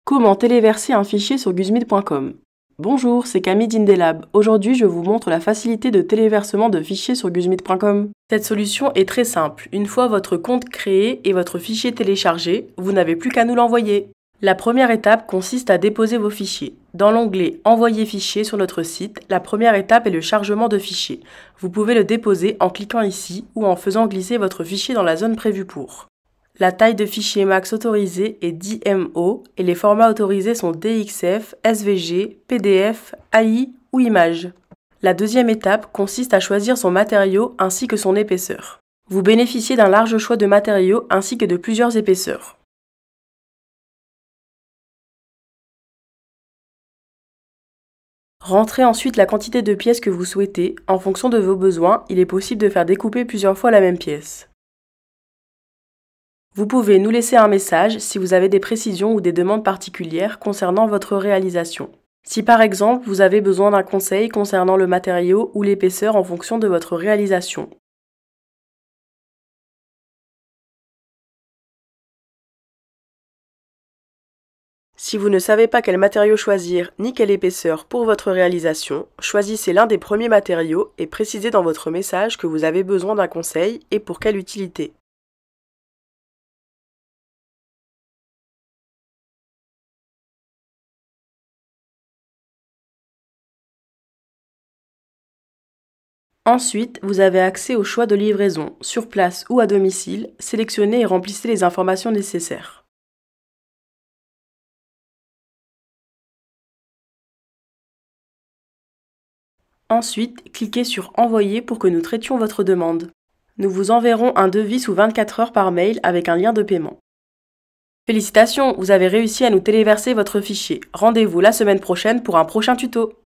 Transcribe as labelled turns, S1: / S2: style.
S1: Comment téléverser un fichier sur guzmid.com? Bonjour, c'est Camille d'Indelab. Aujourd'hui, je vous montre la facilité de téléversement de fichiers sur guzmid.com. Cette solution est très simple. Une fois votre compte créé et votre fichier téléchargé, vous n'avez plus qu'à nous l'envoyer. La première étape consiste à déposer vos fichiers. Dans l'onglet « Envoyer fichier » sur notre site, la première étape est le chargement de fichiers. Vous pouvez le déposer en cliquant ici ou en faisant glisser votre fichier dans la zone prévue pour. La taille de fichier max autorisée est 10 MO et les formats autorisés sont DXF, SVG, PDF, AI ou image. La deuxième étape consiste à choisir son matériau ainsi que son épaisseur. Vous bénéficiez d'un large choix de matériaux ainsi que de plusieurs épaisseurs. Rentrez ensuite la quantité de pièces que vous souhaitez. En fonction de vos besoins, il est possible de faire découper plusieurs fois la même pièce. Vous pouvez nous laisser un message si vous avez des précisions ou des demandes particulières concernant votre réalisation. Si par exemple vous avez besoin d'un conseil concernant le matériau ou l'épaisseur en fonction de votre réalisation. Si vous ne savez pas quel matériau choisir ni quelle épaisseur pour votre réalisation, choisissez l'un des premiers matériaux et précisez dans votre message que vous avez besoin d'un conseil et pour quelle utilité. Ensuite, vous avez accès au choix de livraison, sur place ou à domicile. Sélectionnez et remplissez les informations nécessaires. Ensuite, cliquez sur « Envoyer » pour que nous traitions votre demande. Nous vous enverrons un devis sous 24 heures par mail avec un lien de paiement. Félicitations, vous avez réussi à nous téléverser votre fichier. Rendez-vous la semaine prochaine pour un prochain tuto.